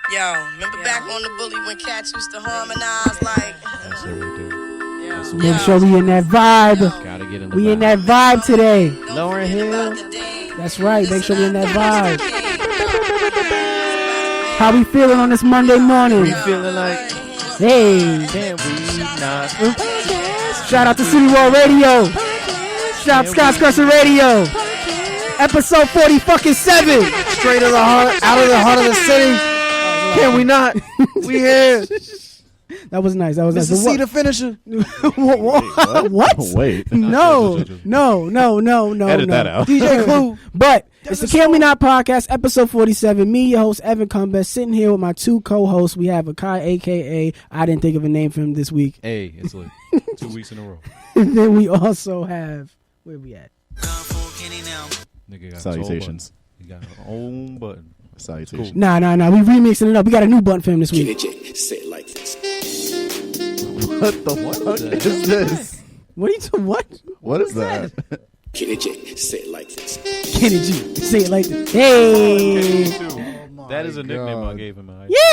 Yo, remember back on the bully when cats used to harmonize like. That's what we do. Make sure we in that vibe. Gotta get in the We vibe. in that vibe today. Lauren Hill. That's right. Make sure we in that vibe. How we feeling on this Monday morning? We feeling like, Hey. can we not? Shout out to City Wall Radio. Shout out to Scott's Crescent Radio. Episode 47. Straight to the heart, out of the heart of the city. Can we not? We here. That was nice. That was nice. Mr. C the finisher. What? Wait. No. Edit No. that out. DJ Clue. But it's the Can We Not podcast, episode 47. Me, your host, Evan Combest, sitting here with my two co-hosts. We have Akai, a.k.a. I didn't think of a name for him this week. Hey, it's like 2 weeks in a row. And then we also have, where we at? Nigga got Salutations. He got his own button. Salutations. Nah. We remixing it up. We got a new button for him this week. Say it like this. What the fuck is this? What are you doing? What? What is that? Kenny J, say it like this. Kenny G. Say it like this. Hey. That is a nickname I gave him.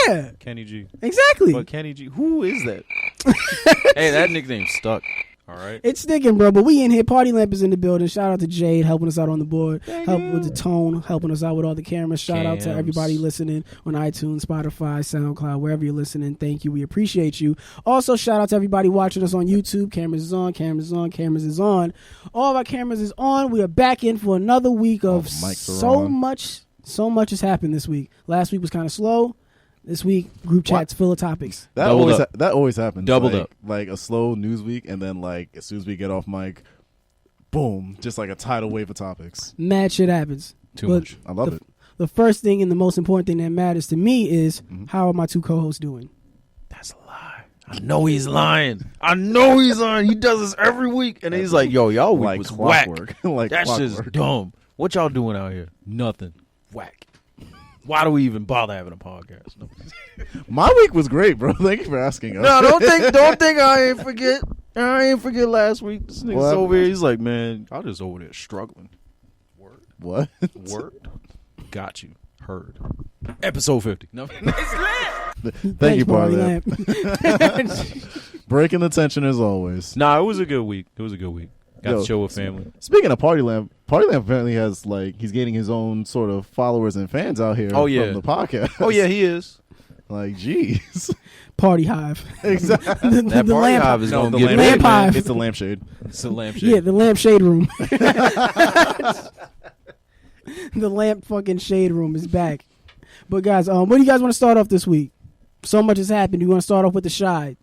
Yeah. Kenny G. Exactly. But Kenny G, who is that? Hey, that nickname stuck. All right. It's sticking, bro. But we in here. Party Lamp is in the building. Shout out to Jade helping us out on the board. Help with the tone, helping us out with all the cameras. Shout out to everybody listening on iTunes, Spotify, SoundCloud, wherever you're listening. Thank you. We appreciate you. Also, shout out to everybody watching us on YouTube. Cameras is on. Cameras is on. Cameras is on. All of our cameras is on. We are back in for another week of so much has happened this week. Last week was kind of slow. This week, group chats full of topics. That always happens. Doubled up. Like a slow news week, and then like as soon as we get off mic, boom, just like a tidal wave of topics. Mad shit happens. Too much. I love it. The first thing and the most important thing that matters to me is how are my two co-hosts doing? That's a lie. I know he's lying. He does this every week. And he's like, yo, y'all week Like was clockwork. whack. Like That's clockwork. just dumb. What y'all doing out here? Nothing. Whack. Why do we even bother having a podcast? No. My week was great, bro. Thank you for asking. No, don't think I ain't forget. I ain't forget last week. This nigga's What? over here. He's like, man, I just over there struggling. What? Worked. Got you. Heard. Episode 50. No. Thank you, Party Parley. Breaking the tension as always. Nah, it was a good week. Got to chill with family. Speaking of Party Lamp apparently has like he's gaining his own sort of followers and fans out here Oh, yeah. from the podcast. Oh, yeah, he is. Like, jeez. Party Hive. Exactly. That party lamp- hive is No, going the to get lamp lit, hive. man. It's the lampshade. It's the lampshade. Yeah, the lamp shade room. The lamp fucking shade room is back. But guys, what do you guys want to start off this week? So much has happened. You want to start off with the Shy?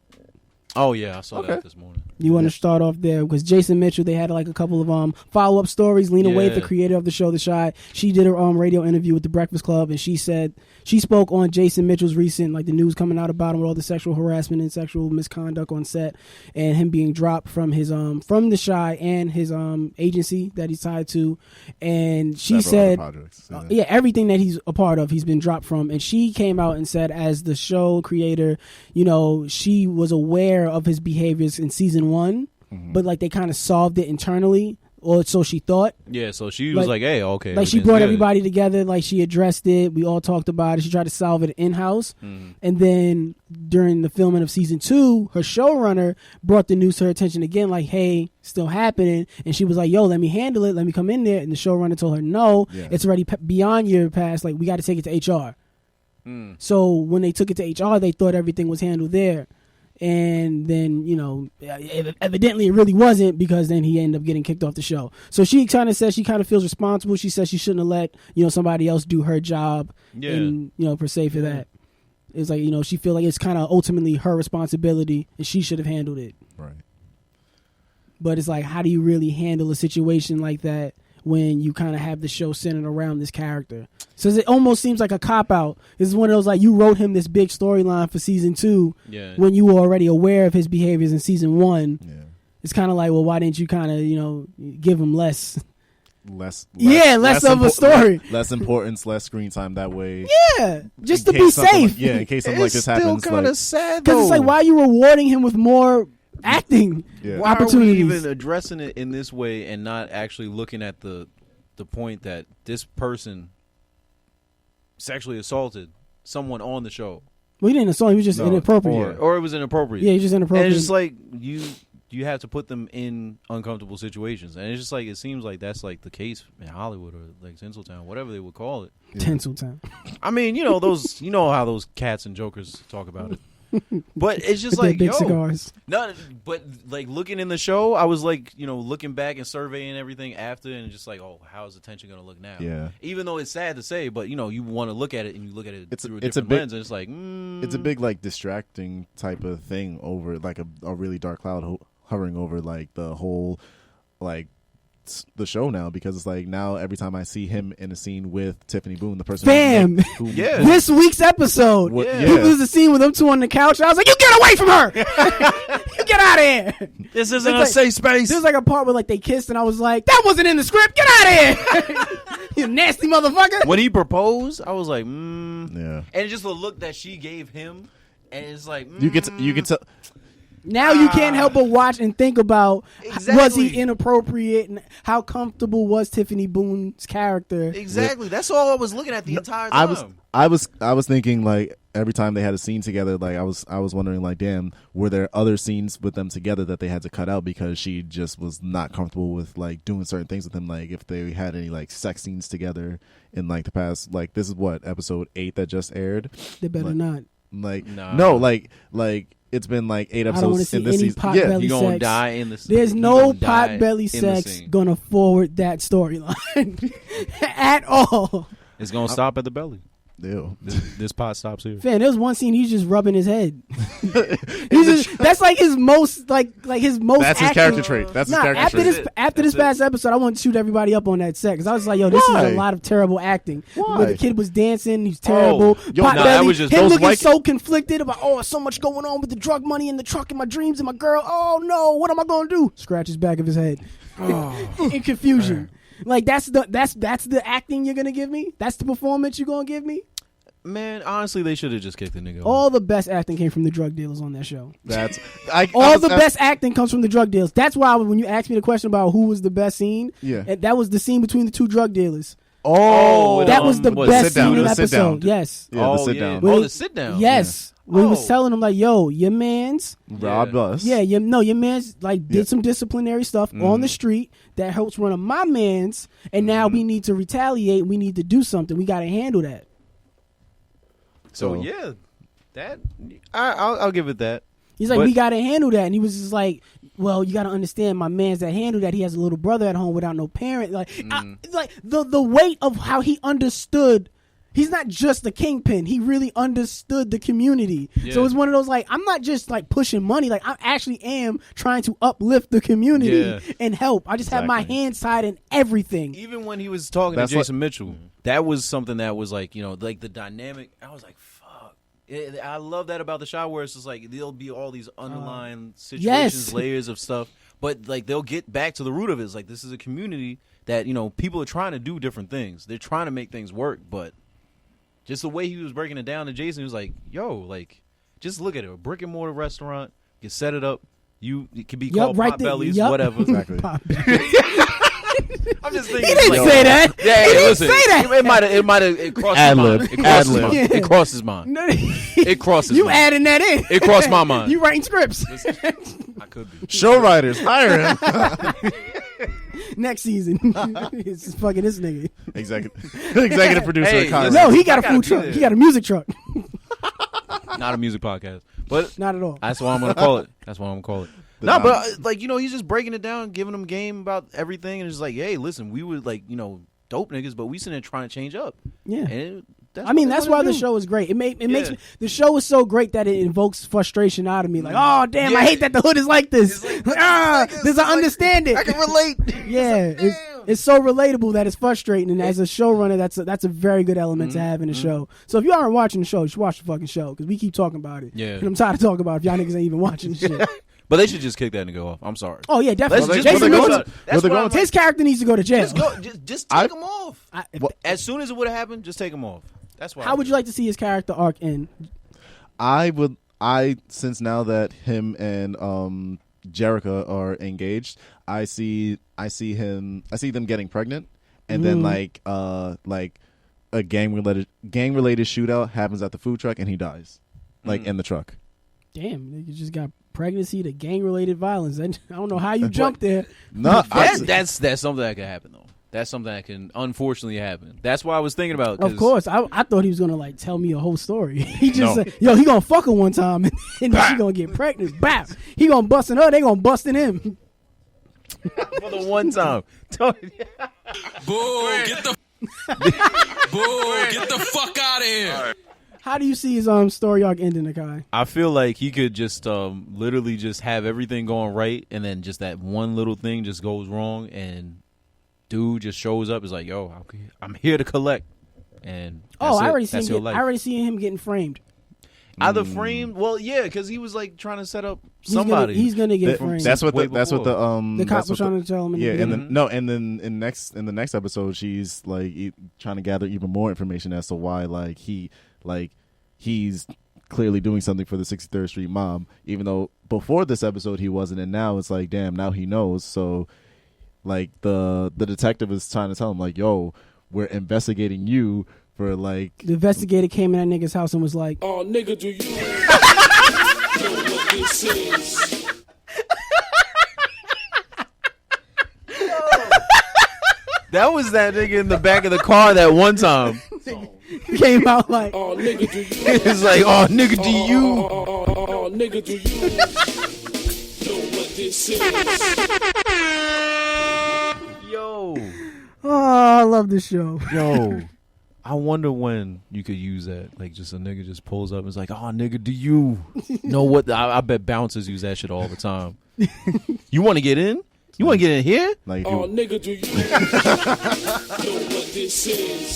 Oh, yeah, I saw that this morning. You want to start off there because Jason Mitchell, they had like a couple of follow-up stories. Lena Waithe, the creator of the show The Shy, she did her radio interview with the Breakfast Club, and she said she spoke on Jason Mitchell's recent, like the news coming out about him with all the sexual harassment and sexual misconduct on set, and him being dropped from his from The Shy and his agency that he's tied to, and she said everything that he's a part of he's been dropped from, and she came out and said as the show creator, you know, she was aware of his behaviors in season 1, but like they kind of solved it internally, or so she thought. Yeah, so she was like, hey, okay. Like she brought everybody together, like she addressed it, we all talked about it, she tried to solve it in-house, and then during the filming of season 2, her showrunner brought the news to her attention again, like, hey, still happening, and she was like, yo, let me handle it, let me come in there, and the showrunner told her, no, it's already beyond your past, like we got to take it to HR. So when they took it to HR, they thought everything was handled there. And then, you know, evidently it really wasn't, because then he ended up getting kicked off the show. So she kind of says she kind of feels responsible. She says she shouldn't have let, you know, somebody else do her job. And, you know, per se for that. It's like, you know, she feel like it's kind of ultimately her responsibility and she should have handled it. Right. But it's like, how do you really handle a situation like that when you kind of have the show centered around this character? So it almost seems like a cop-out. This is one of those, like, you wrote him this big storyline for season 2 when you were already aware of his behaviors in season 1. Yeah. It's kind of like, well, why didn't you kind of, you know, give him less of a story. Less importance, less screen time that way. Yeah, just to be safe. In case something like this happens. It's still kind of sad, because it's like, why are you rewarding him with more acting opportunities? Why are we even addressing it in this way and not actually looking at the point that this person sexually assaulted someone on the show. Well, he didn't assault. He was just inappropriate. Or it was inappropriate. Yeah, he's just inappropriate. And it's just like you have to put them in uncomfortable situations, and it's just like it seems like that's like the case in Hollywood or like Tinseltown, whatever they would call it. Tinseltown. I mean, you know how those cats and jokers talk about it. But it's just With like their big cigars. No, but like looking in the show, I was like, looking back and surveying everything after, and just like, oh, how is the tension going to look now? Yeah. Even though it's sad to say, but you want to look at it and you look at it through a different big lens, and it's like, it's a big like distracting type of thing over like a really dark cloud hovering over like the whole like the show now, because it's like now every time I see him in a scene with Tiffany Boone, the person this week's episode, there's a scene with them two on the couch. I was like, you get away from her. You get out of here. This isn't a safe space. There's like a part where like they kissed and I was like, that wasn't in the script. Get out of here. You nasty motherfucker. When he proposed, I was like, yeah. And just the look that she gave him, and it's like, you can tell. Now you can't help but watch and think about, was he inappropriate and how comfortable was Tiffany Boone's character? Exactly. That's all I was looking at the entire time. I was thinking like every time they had a scene together, like I was wondering like, damn, were there other scenes with them together that they had to cut out because she just was not comfortable with like doing certain things with him, like if they had any like sex scenes together in like the past, like this is what episode 8 that just aired. They better not. Like no, like it's been like 8 episodes in this season. Yeah, you're gonna die in this. There's no pot belly sex gonna forward that storyline at all. It's gonna stop at the belly. Ew. This pot stops here. Fan, there's one scene he's just rubbing his head. That's like his most like his most. That's his character trait. That's his character trait. After this past episode, I want to shoot everybody up on that set because I was like, yo, this is a lot of terrible acting. Why? Where the kid was dancing, he's terrible. That was just him those looking so conflicted about so much going on with the drug money and the truck and my dreams and my girl. Oh no, what am I gonna do? Scratches back of his head in confusion. Like that's the acting you're gonna give me. That's the performance you're gonna give me. Man, honestly, they should have just kicked the nigga off. All the best acting came from the drug dealers on that show. That's best acting comes from the drug dealers. That's why when you asked me the question about who was the best scene, that was the scene between the two drug dealers. Oh, that was the best scene in the episode. Yes. Yeah, the sit down. The sit down. Yes. We was telling him like, yo, your man's robbed us. Yeah, your man's like did some disciplinary stuff on the street that helps one of my man's, and now we need to retaliate. We need to do something. We got to handle that. So yeah, that I'll give it that. He's like, we got to handle that, and he was just like, well, you got to understand, my man's that handle that. He has a little brother at home without no parent. Like, the weight of how he understood. He's not just the kingpin. He really understood the community. Yeah. So it's one of those like, I'm not just like pushing money. Like I actually am trying to uplift the community and help. I just have my hands tied in everything. Even when he was talking to Jason Mitchell, that was something that was like, like the dynamic. I was like, fuck. I love that about the shot where it's just like there'll be all these underlying situations, layers of stuff, but like they'll get back to the root of it. It's like this is a community that people are trying to do different things. They're trying to make things work, but just the way he was breaking it down to Jason, he was like, yo, like, just look at it. A brick and mortar restaurant, you set it up. It could be called Potbellies, whatever. Exactly. I'm just thinking. He didn't say that. Yeah, he didn't say that. It might have crossed his mind. It crossed his mind. It crosses his mind. You adding that in. It crossed my mind. You writing scripts. I could be. Show writers, hire him. Next season, it's fucking this nigga. Executive producer. Hey, no, he got a food truck. He got a music truck. Not a music podcast, but not at all. That's what I'm gonna call it. No, but like he's just breaking it down, giving them game about everything, and it's like, hey, listen, we were like dope niggas, but we sitting there trying to change up. Yeah. And that's why the show is great. It makes me, the show is so great that it invokes frustration out of me. Like, oh damn, I hate that the hood is like this. Does I understand it? I can relate. Yeah, it's so relatable that it's frustrating. And as a showrunner, that's a very good element to have in the show. So if you aren't watching the show, you should watch the fucking show because we keep talking about it. Yeah, and I'm tired of talking about it if y'all niggas ain't even watching the shit. But they should just kick that nigga off. I'm sorry. Oh yeah, definitely. Jason Mitchell, his character needs to go to jail. Just take him off. As soon as it would have happened, just take him off. That's why. How would you like to see his character arc end? Since now that him and Jerica are engaged, I see them getting pregnant, and then like a gang related shootout happens at the food truck and he dies, like in the truck. Damn, you just got pregnancy to gang related violence. I don't know how you jumped there. No, that's something that can happen though. That's something that can unfortunately happen. That's what I was thinking about. Of course, I thought he was gonna like tell me a whole story. He just said, "Yo, he gonna fuck her one time and then she gonna get pregnant." Bap! He gonna bust in her. They gonna bust in him. For the one time. Boo! Get the fuck out of here. How do you see his story arc ending, Akai? I feel like he could just literally just have everything going right, and then just that one little thing just goes wrong, and dude just shows up. Is like, yo, I'm here to collect. And I already seen him getting framed. Either framed, well, yeah, because he was like trying to set up somebody. He's gonna get framed. That's what the cop was trying to tell him. And then in the next episode, she's like trying to gather even more information as to why he's clearly doing something for the 63rd Street mob, even though before this episode he wasn't, and now it's like, damn, now he knows. So like the detective is trying to tell him like, yo, we're investigating you for like. The investigator came in that nigga's house and was like, "Oh, nigga, do you know what this is?" That was that nigga in the back of the car that one time. Came out like, "Oh, nigga, do you?" It's like, "Oh, nigga, do you?" Oh, nigga, do you know what this is? Yo. Oh, I love this show. Yo. I wonder when you could use that. Like, just a nigga just pulls up and is like, "Oh, nigga, do you know what?" I bet bouncers use that shit all the time. You want to get in? You want to get in here? Like, "Oh, nigga, do you know what this is?"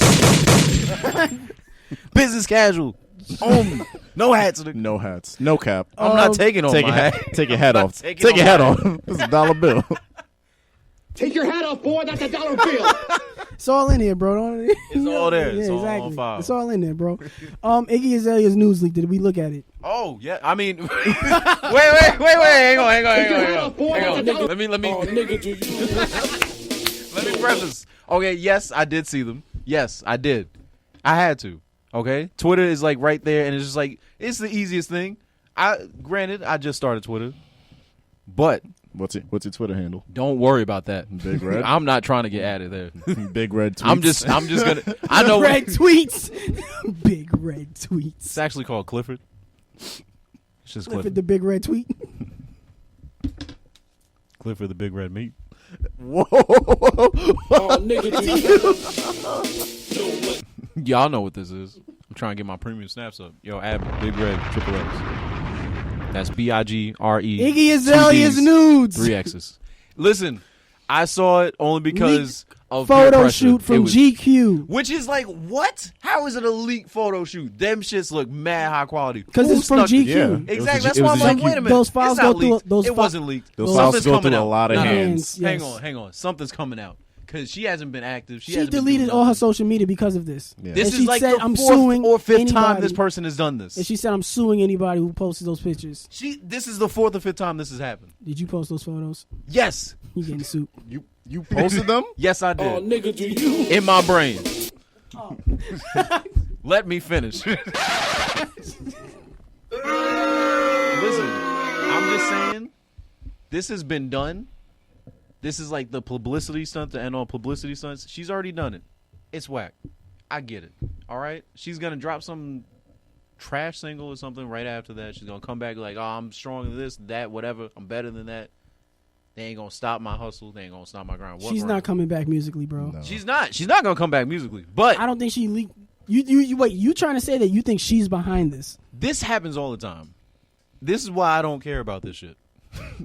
Business casual. No hats. no hats, no cap. I'm not taking off my hat. Take your hat off. Take Take your hat off. It's a $1 bill. Take your hat off, boy. That's $1 bill. It's all in here, bro. It's all there. It's all exactly. on file. It's all in there, bro. Iggy Azalea's news leak. Did we look at it? Oh yeah. I mean, wait. Hang on. Let me. Oh, nigga, do you? Let me preface. Okay. Yes, I did see them. Yes, I did. I had to. Okay. Twitter is like right there, and it's just like it's the easiest thing. Granted, I just started Twitter, but. What's your Twitter handle? Don't worry about that. Big Red. I'm not trying to get added there. Big Red tweets. I'm just gonna. I know. Red tweets. Big red tweets. It's actually called Clifford. It's just Clifford the big red tweet. Clifford the big red meat. Whoa. Oh, nigga, do you? Y'all know what this is. I'm trying to get my premium snaps up. Yo, add Big Red Triple X. That's BIGRE. Iggy Azalea's nudes. 3 X's. Listen, I saw it only because of photo peer shoot pressure. from GQ. Which is like, what? How is it a leaked photo shoot? Them shits look mad high quality. Because it's from GQ. Yeah. Exactly. That's why I'm like, wait a minute. Those files it's not go through. leaked. It wasn't leaked. Those files Something's go coming through a out. lot of No. hands. Yes. Hang on. Something's coming out. Because she hasn't been active. She She deleted all her social media because of this. Yeah. This And is she like said, the I'm 4th suing or 5th time anybody. this person has done this. And she said, I'm suing anybody who posted those pictures. This is the 4th or 5th time this has happened. Did you post those photos? Yes. You getting sued. You posted them? Yes, I did. Oh, nigga, do you? In my brain. Let me finish. Listen, I'm just saying, this has been done. This is like the publicity stunt to end all publicity stunts. She's already done it. It's whack. I get it. All right? She's going to drop some trash single or something right after that. She's going to come back like, oh, I'm stronger than this, that, whatever. I'm better than that. They ain't going to stop my hustle. They ain't going to stop my grind. She's not coming back musically, bro. No. She's not. She's not going to come back musically. But I don't think she leaked. You wait, you trying to say that you think she's behind this? this happens all the time. This is why I don't care about this shit.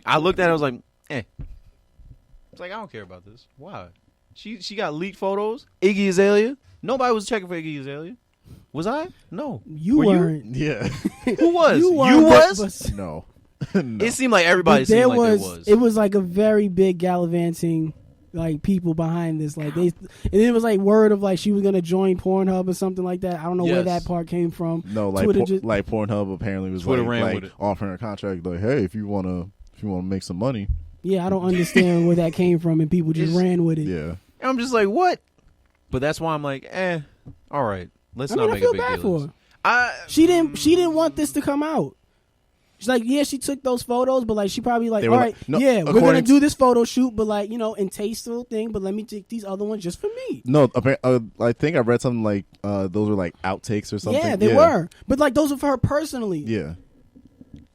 I looked at it, I was like, eh. It's like, I don't care about this. Why? She got leaked photos. Iggy Azalea. Nobody was checking for Iggy Azalea. Was I? No. You Were weren't. Yeah. Who was? You You weren't, was? No. No. It seemed like everybody seemed like there was. It was like a very big gallivanting, like people behind this. Like and it was like word of like she was gonna join Pornhub or something like that. I don't know where Yes. that part came from. No, like like Pornhub apparently was Twitter ran like with it. offering a contract like, hey, if you wanna make some money. Yeah, I don't understand where that came from, and people just ran with it. Yeah. And I'm just like, what? But that's why I'm like, All right, let's I not mean, I make feel a big bad deal. for of her. this. She didn't want this to come out. She's like, yeah, she took those photos, but like she probably like, They all were right, like- no, yeah, we're according gonna to- do this photo shoot, but like, you know, in tasteful thing, but let me take these other ones just for me. No, I think I read something like those were like outtakes or something. Yeah, they were, but like those are for her personally. Yeah.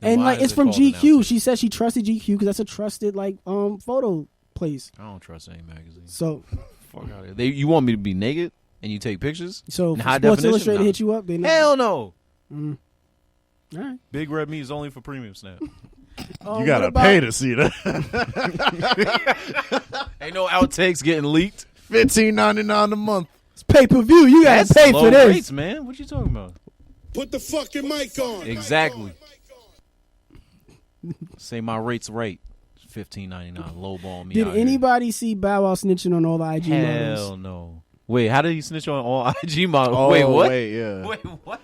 And why like is it's it from called an GQ. outtake? She said she trusted GQ because that's a trusted like photo place. I don't trust any magazine. So Fuck out of here. You want me to be naked and you take pictures? so In if high Sports definition? Illustrated Nah. hit you up. They not. Hell no. All right. Big red meat is only for premium snap. You gotta what about- pay to see that. Ain't no outtakes getting leaked. $15.99 a month. It's pay per view. You gotta That's pay low for this. rates, man. What you talking about? Put the fucking mic on. Exactly. Say my rate's right. $15.99. Low ball me. Did out here. anybody see Bow Wow snitching on all the IG models? Hell no. Wait, how did he snitch on all IG models? Oh, wait, what? Wait, yeah. Wait, what?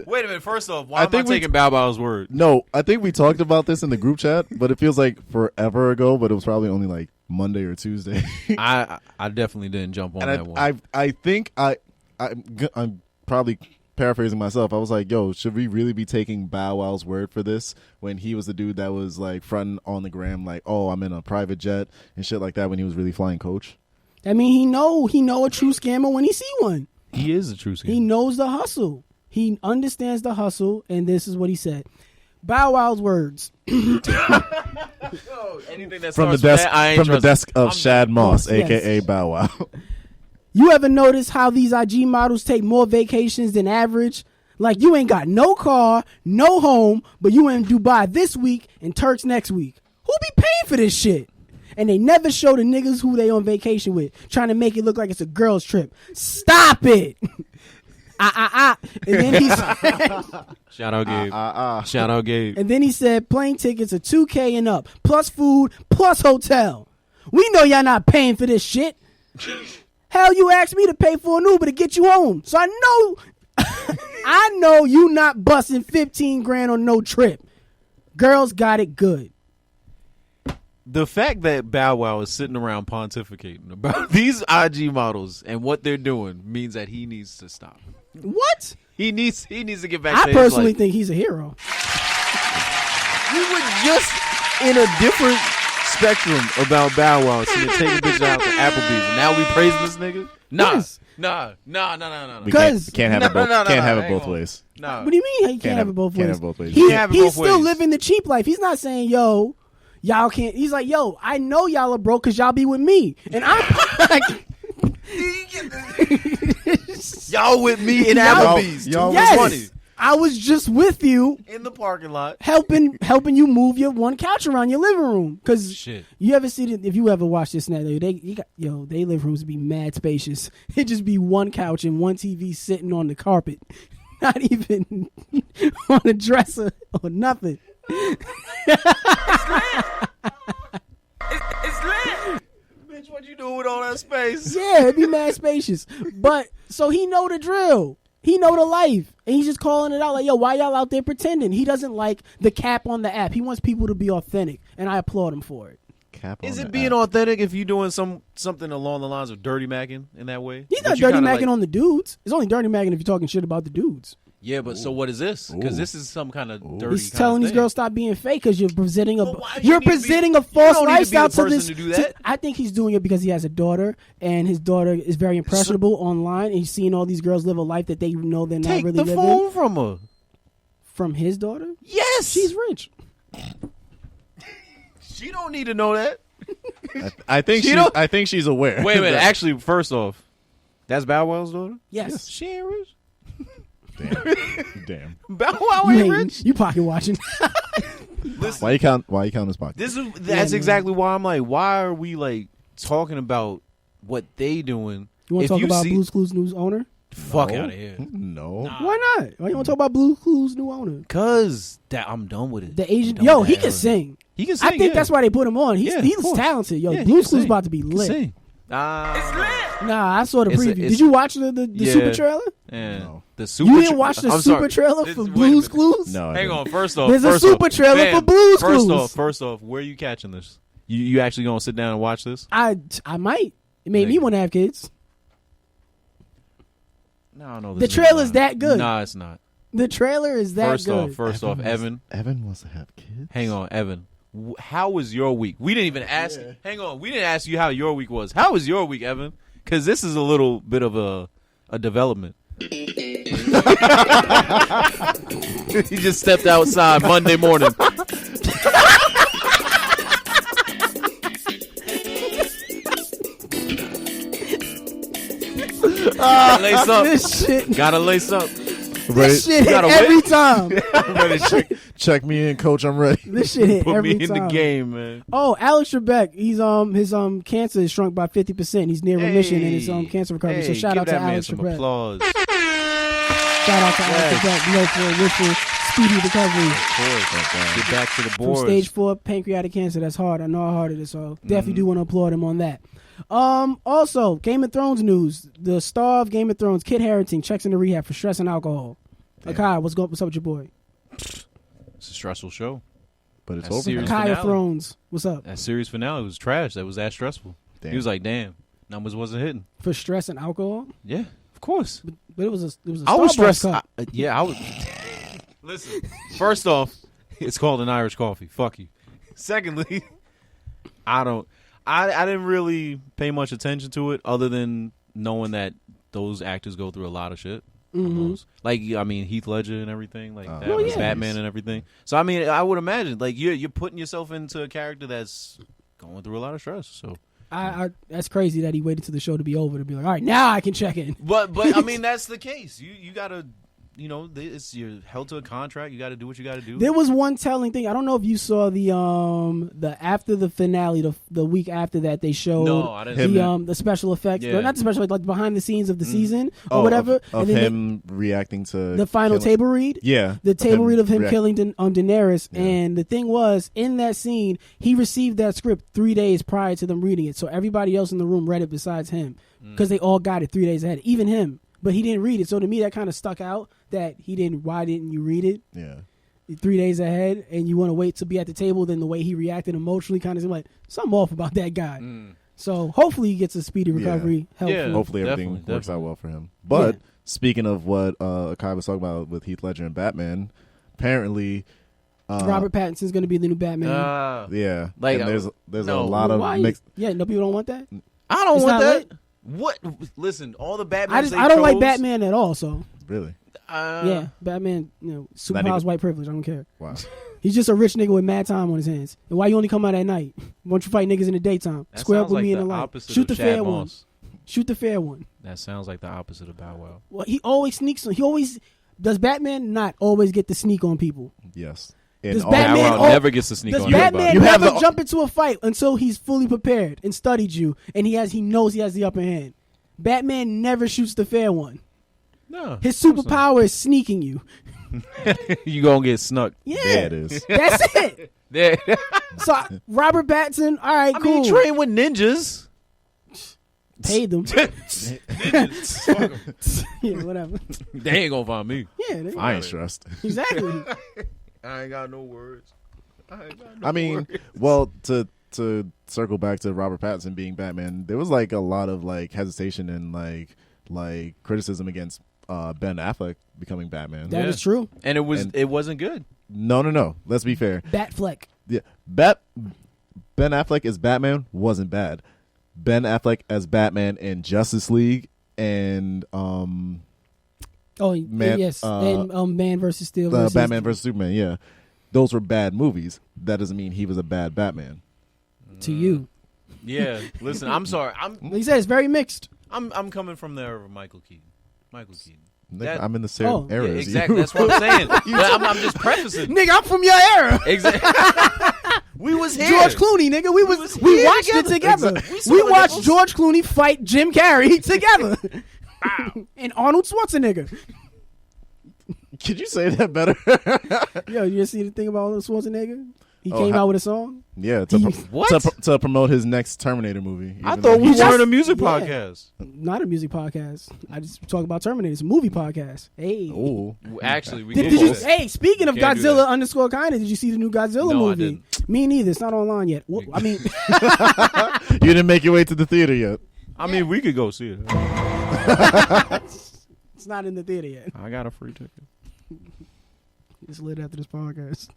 Wait a minute. First off, why I am I think we- taking Bow Bow's word? No, I think we talked about this in the group chat, but it feels like forever ago. But it was probably only like Monday or Tuesday. I definitely didn't jump on and that one. I think I'm probably paraphrasing myself. I was like, "Yo, should we really be taking Bow Wow's word for this?" When he was the dude that was like fronting on the gram, like, "Oh, I'm in a private jet" and shit like that. When he was really flying coach. I mean, he know a true scammer when he see one. He is a true scammer. He knows the hustle. He understands the hustle, and this is what he said. Bow Wow's words. Anything that From the starts with desk that, I ain't from the trusting. desk of Shad Moss, Yes. aka Bow Wow. You ever notice how these IG models take more vacations than average? Like you ain't got no car, no home, but you in Dubai this week and Turks next week. Who be paying for this shit? And they never show the niggas who they on vacation with, trying to make it look like it's a girl's trip. Stop it. And then he said, Shout out Gabe. Shout out Gabe. and then he said plane tickets are $2,000 and up, plus food, plus hotel. We know y'all not paying for this shit. Hell, you asked me to pay for an Uber to get you home. So I know I know you not busting 15 grand on no trip. Girls got it good. The fact that Bow Wow is sitting around pontificating about these IG models and what they're doing means that he needs to stop. What? He needs to get back I to his personally life. think he's a hero. We were just in a different spectrum about Bow Wow taking bitches out to Applebee's. And now we praising this nigga? Nah. Yes. Nah. We Because- can't have it both. No, Can't have it hang both on. ways. Nah. What do you mean he can't have it both can't ways? have both ways. He- Can't have it he's both still ways. living the cheap life. He's not saying, yo, y'all can't. He's like, yo, I know y'all are broke because y'all be with me. And I'm like, Y'all with me in Y'all- Applebee's. y'all Too yes, funny. I was just with you In the parking lot. helping you move your one couch around your living room. Because Shit. you ever see it, if you ever watch this now, they living rooms be mad spacious. It just be one couch and one TV sitting on the carpet. Not even on a dresser or nothing. Bitch, what you doing with all that space? Yeah, it'd be mad spacious. But so he know the drill. He know the life. And he's just calling it out like, yo, why y'all out there pretending? He doesn't like the cap on the app. He wants people to be authentic. And I applaud him for it. Cap Is on it the being app. authentic if you doing something along the lines of dirty macking in that way? He's But not you dirty kinda macking like- on the dudes. It's only dirty macking if you're talking shit about the dudes. Yeah, but so what is this? Because Ooh. this is some kind of dirty. He's telling these girls stop being fake because you're presenting a But why do you you're need to be- presenting a you false don't need to be lifestyle the to person this. to do that. I think he's doing it because he has a daughter and his daughter is very impressionable online and he's seeing all these girls live a life that they know they're not Take really the living. phone from her. From his daughter? Yes, She's rich. She don't need to know that. I think She she's. don't- I think she's aware. Wait a minute. that- Actually, first off, that's Bow Wow's daughter. Yes. She ain't rich. Damn. Bow Wow You, ain't ain't, rich. you pocket watching. Why you count his pocket? That's man. exactly why I'm like, why are we like talking about what they doing? You want If to talk about see- Blue's Clues new owner? Fuck No. out of here. No. Why not? Why you want to talk about Blue's Clues new owner? Cause that I'm done with it. The Asian, I'm done yo, with he that can era. sing. He can sing. I think yeah. that's why they put him on. Yeah, of He's course. talented. Yo, Yeah, he Blue's can Clues sing. about to be He can lit. sing. Nah, I saw the It's a- preview. it's- Did you watch the Yeah. super trailer? Yeah. No. The super. You didn't watch the I'm super sorry. trailer This- for wait a Blue's minute. Clues? No. I Hang didn't. on. First off, There's a first off, super trailer fam, for Blue's Clues. First off, where are you catching this? You actually gonna sit down and watch this? I might. It made me Nigga. want to have kids. No, I know The trailer's that good. Nah, it's not. The trailer is that good. First off, Evan wants to have kids. Hang on, Evan. How was your week? We didn't even ask. Yeah. Hang on, we didn't ask you how your week was. How was your week, Evan? Because this is a little bit of a development. He just stepped outside Monday morning. Lace up. This shit. Gotta lace up. This shit hit every time. Ready, check me in, coach. I'm ready. This shit hit Put every me in time. the game, man. Oh, Alex Trebek, he's his cancer is shrunk by 50%. He's near remission in his cancer recovery. So shout out to Alex Trebek. Applause. Shout out to Alex Trebek, for wishing speedy recovery. Get back to the boards. From stage 4 pancreatic cancer. That's hard. I know how hard it is. So definitely do want to applaud him on that. Also, Game of Thrones news. The star of Game of Thrones, Kit Harington, checks into rehab for stress and alcohol. Akai, what's up with your boy? It's a stressful show. But it's over. Akai of Thrones. What's up? That series finale was trash. That was that stressful. Damn. He was like, damn, numbers wasn't hitting. For stress and alcohol? Yeah, of course. But it was a I was Starbucks stressed. cup. I was. Listen, first off, it's called an Irish coffee. Fuck you. Secondly, I didn't really pay much attention to it other than knowing that those actors go through a lot of shit. Like, I mean, Heath Ledger and everything, like that, with Batman and everything. So, I mean, I would imagine, like, you're putting yourself into a character that's going through a lot of stress. So, that's crazy that he waited to the show to be over to be like, all right, now I can check in. But I mean, that's the case. You gotta. You know, you're held to a contract. You got to do what you got to do. There was one telling thing. I don't know if you saw the after the finale, the week after that they showed I didn't the special effects, yeah. Not the special effects, like behind the scenes of the season or whatever. Of and then him reacting to the final table read. Yeah, the table read of him killing Daenerys. Yeah. And the thing was, in that scene, he received that script 3 days prior to them reading it. So everybody else in the room read it besides him because they all got it 3 days ahead, even him. But he didn't read it. So to me, that kind of stuck out that he didn't. Why didn't you read it? Yeah. 3 days ahead, and you want to wait to be at the table. Then the way he reacted emotionally kind of seemed like something off about that guy. So hopefully he gets a speedy recovery. Yeah. Hopefully everything works out well for him. But speaking of what Akai was talking about with Heath Ledger and Batman, apparently Robert Pattinson's going to be the new Batman. Yeah, like and there's a lot of mixed. Yeah, no people don't want that. I don't It's want not that. lit? What? Listen, all the Batman. I don't like Batman at all. So Really? yeah, Batman. Superpowers, white privilege. I don't care. Wow. He's just a rich nigga with mad time on his hands. And why you only come out at night? Why don't you fight niggas in the daytime? That Square up sounds with like me in the the light. opposite Shoot of the Chad fair one. Moss. Shoot the fair one. That sounds like the opposite of Bow Wow. Well, he always sneaks on. He always does. Batman not always get to sneak on people. Yes. Does all Batman Bow Wow never gets to sneak Does on Batman anybody. never jump into a fight until he's fully prepared and studied you, and he knows he has the upper hand? Batman never shoots the fair one. No. His superpower is sneaking you. You gonna get snuck. Yeah, There it is. that's it. There. So Robert Pattinson, all right, I cool. mean, train with ninjas. Paid them. Ninjas. Fuck 'em. Yeah, whatever. They ain't gonna find me. Yeah, I ain't stressed. exactly. I ain't got no words. I mean, well, to circle back to Robert Pattinson being Batman, there was like a lot of like hesitation and like criticism against Ben Affleck becoming Batman. That is true. And it wasn't good. No. Let's be fair. Batfleck. Yeah, Ben Affleck as Batman wasn't bad. Ben Affleck as Batman in Justice League and Yes, and Man versus Steel. Batman versus Superman. Yeah, those were bad movies. That doesn't mean he was a bad Batman. To you. Yeah. Listen, I'm sorry. He said it's very mixed. I'm coming from the era of Michael Keaton. Nigga, I'm in the same era as exactly. you. That's what I'm saying. But I'm just prefacing. Nigga, I'm from your era. Exactly. We was here. George Clooney, nigga. We watched it together. Exactly. We watched George Clooney fight Jim Carrey together. And Arnold Schwarzenegger. Could you say that better? Yo, you see the thing about Arnold Schwarzenegger? He Oh, came out with a song. Yeah, What? to promote his next Terminator movie. I even thought though we he's weren't a music podcast. Not a music podcast. I just talk about Terminator. It's a movie podcast. Hey. Oh, Actually, we Did did you? that. Hey, speaking of Can't do Godzilla that. _ Kindness, did you see the new Godzilla No, I movie? didn't. Me neither. It's not online yet. I mean, you didn't make your way to the theater yet. I mean, we could go see it. It's not in the theater yet. I got a free ticket. It's lit after this podcast.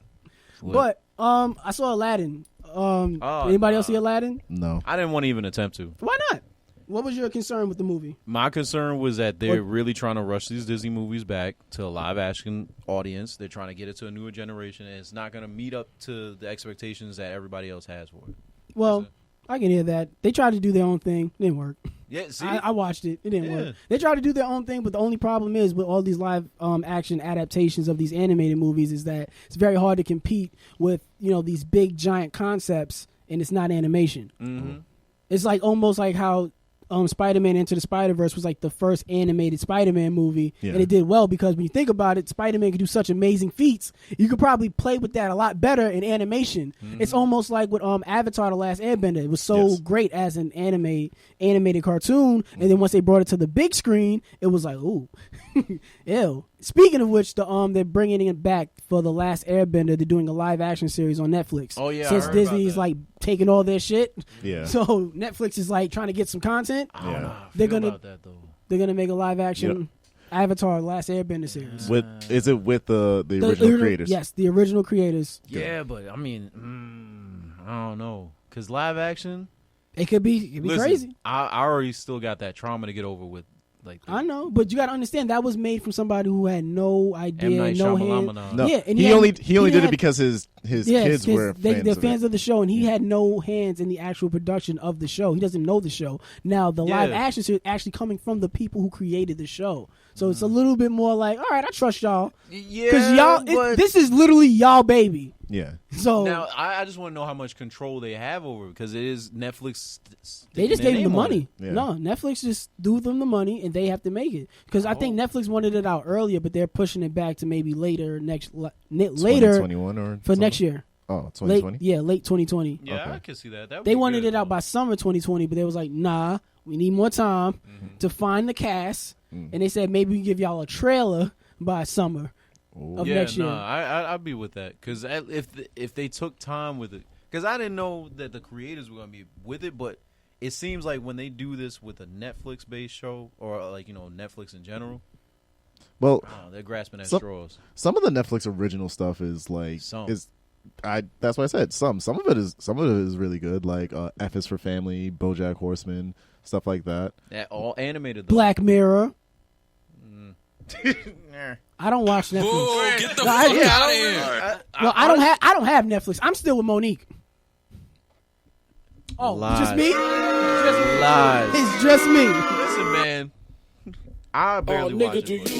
Lit. But I saw Aladdin. Anybody else see Aladdin? No. I didn't want to even attempt to. Why not? What was your concern with the movie? My concern was that they're really trying to rush these Disney movies back to a live action audience. They're trying to get it to a newer generation, and it's not going to meet up to the expectations that everybody else has for it. Well, I can hear that. They tried to do their own thing. It didn't work. Yeah, see? I watched it. It didn't work. They tried to do their own thing, but the only problem is with all these live action adaptations of these animated movies is that it's very hard to compete with, these big giant concepts, and it's not animation. Mm-hmm. It's like almost like how Spider-Man Into the Spider-Verse was like the first animated Spider-Man movie, and it did well because when you think about it, Spider-Man could do such amazing feats. You could probably play with that a lot better in animation. Mm-hmm. It's almost like with Avatar: The Last Airbender. It was so great as an animated cartoon, and then once they brought it to the big screen, it was like, ooh, ew. Speaking of which, they're bringing it back for The Last Airbender. They're doing a live action series on Netflix. Oh yeah, since Disney's like taking all their shit. Yeah. So Netflix is like trying to get some content. I don't know how I They're feel gonna about that, though. They're gonna make a live action Avatar: Last Airbender series. Is it with the original creators? Yes, the original creators. Yeah, but I mean, I don't know, because live action, It could be listen, crazy. I already still got that trauma to get over with. Like I know, but you got to understand that was made from somebody who had no idea, no hand. No, yeah, and he only did it because his kids were they're fans of the show, and he had no hands in the actual production of the show. He doesn't know the show. Now the live action series actually coming from the people who created the show, so it's a little bit more like, all right, I trust y'all. Yeah, because this is literally y'all baby. Yeah. So now I just want to know how much control they have over it, because it is Netflix. They just gave them the money. Yeah. No, Netflix just threw them the money, and they have to make it. Because I think Netflix wanted it out earlier, but they're pushing it back to maybe later 2021 or for next year. Oh, 2020. Late 2020. Yeah, Okay. I can see that. They wanted it out by summer 2020, but they was like, nah, we need more time to find the cast, and they said maybe we give y'all a trailer by summer. Of next year. I'd be with that, because if they took time with it, because I didn't know that the creators were going to be with it, but it seems like when they do this with a Netflix based show, or like Netflix in general, well, they're grasping at straws. Some of the Netflix original stuff is like that's why I said some of it is really good, like F is for Family, BoJack Horseman, stuff like that. That all animated though. Black Mirror. I don't watch Netflix. Boo, get the fuck out of here. Well, I don't have Netflix. I'm still with Monique. Oh, Lies. just me? Lies. It's just me. Listen, man, I barely watch do it. you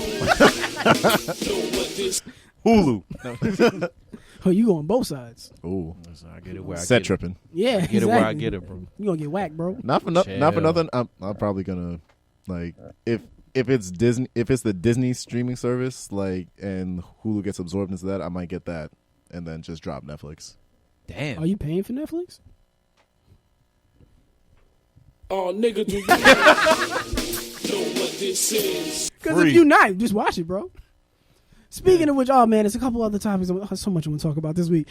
know what this Hulu. Oh, you go on both sides. Ooh, Listen, I get it where I set get tripping. Yeah, it. Get it where I get it, bro. You gonna get whacked, bro. Not for nothing. I'm probably gonna like if it's Disney, if it's the Disney streaming service, like, and Hulu gets absorbed into that, I might get that and then just drop Netflix. Damn. Are you paying for Netflix? oh nigga do you know what this is? Because if you're not, just watch it, bro. Speaking of which, oh man, there's a couple other topics. So much I want to talk about this week.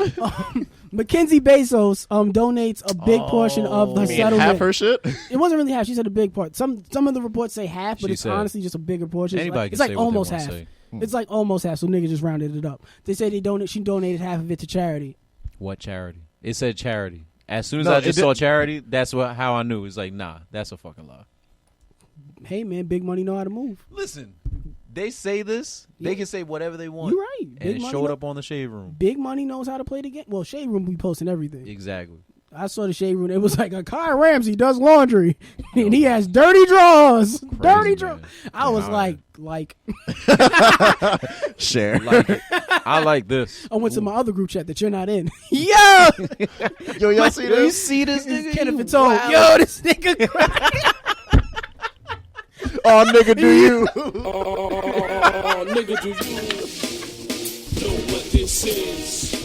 Mackenzie Bezos donates a big portion of the settlement. Half her shit? It wasn't really half. She said a big part. Some of the reports say half, but it's honestly just a bigger portion. It's like almost half. It's like almost half. So niggas just rounded it up. They say she donated half of it to charity. What charity? It said charity. As soon as I just saw charity, that's how I knew. It's like, nah, that's a fucking lie. Hey man, big money know how to move. Listen, they say this. They can say whatever they want. You're right. And Big it money showed up on the Shade Room. Big money knows how to play the game. Well, Shade Room be posting everything. Exactly. I saw the Shade Room. It was like Akai Ramsey does laundry, and he has dirty drawers. Dirty drawers. I was like, share. Like it. I like this. I went to my other group chat that you're not in. Yo, y'all see this? You see this nigga? Kenneth and told, yo, this nigga. Oh, nigga, do you? Oh nigga do you know what this is?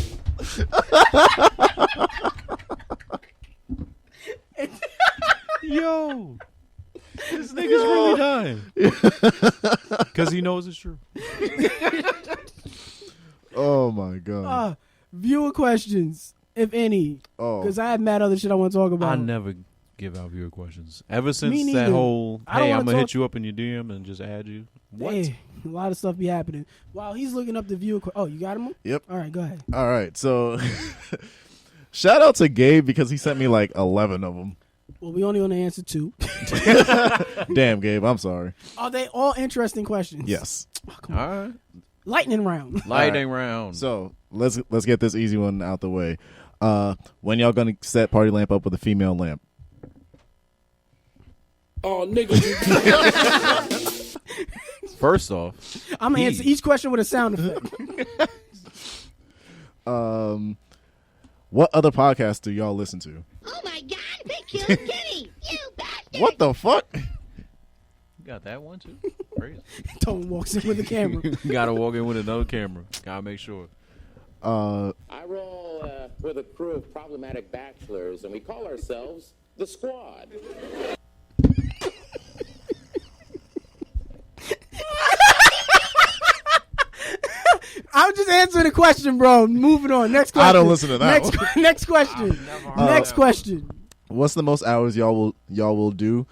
Yo, this nigga's really dying because he knows it's true. Oh my god. Viewer questions, if any. Oh, Because I have mad other shit I want to talk about. I never give out viewer questions. Ever since Me that neither. whole, I don't hey, wanna I'm going to talk- hit you up in your DM and just add you. What? Hey, a lot of stuff be happening. While he's looking up the viewer. Oh, you got him? Yep. All right, go ahead. All right. So, shout out to Gabe because he sent me like 11 of them. Well, we only want to answer 2. Damn, Gabe. I'm sorry. Are they all interesting questions? Yes. Oh, come on. All right. Lightning round. Lightning round. So let's get this easy one out the way. When y'all gonna set Party Lamp up with a female lamp? Oh, nigga, First off, I'm going to answer each question with a sound effect. What other podcasts do y'all listen to? Oh my God, they killed Kenny! You bastard! What the fuck? you got that one too? Crazy. Tone walks in with the camera. You got to walk in with another camera. Got to make sure. I roll with a crew of problematic bachelors, and we call ourselves the Squad. I'm just answering the question, bro. Moving on. Next question. I don't listen to that Next, one. next question. Next question. What's the most hours y'all will do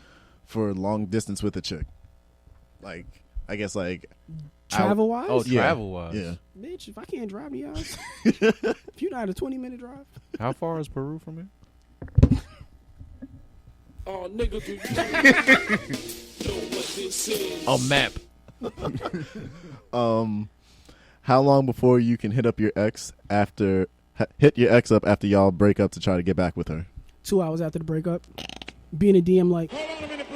for long distance with a chick? Like, I guess like Travel wise? Oh, yeah. travel wise. Yeah. Bitch, if I can't drive me out. If you're not a 20-minute drive. How far is Peru from here? oh, nigga, do you know what this is? A map. How long before you can hit your ex up after y'all break up to try to get back with her? 2 hours after the breakup. Being a DM like, Hold on a minute,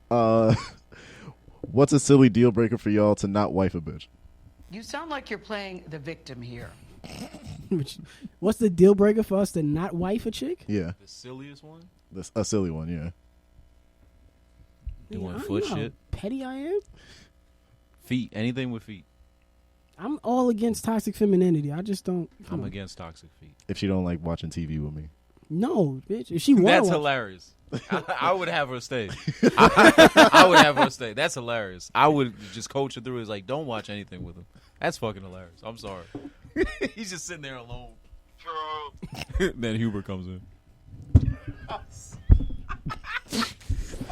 player. What's a silly deal breaker for y'all to not wife a bitch? You sound like you're playing the victim here. what's the deal breaker for us to not wife a chick? Yeah, The silliest one? a silly one. Yeah. Doing I foot know how shit. petty I am. Feet. Anything with feet. I'm all against toxic femininity. I just don't. I'm against toxic feet. If she don't like watching TV with me. No, bitch. If she wants That's hilarious. I would have her stay. I would have her stay. That's hilarious. I would just coach her through. It's like, don't watch anything with him. That's fucking hilarious. I'm sorry. He's just sitting there alone. Then Hubert comes in.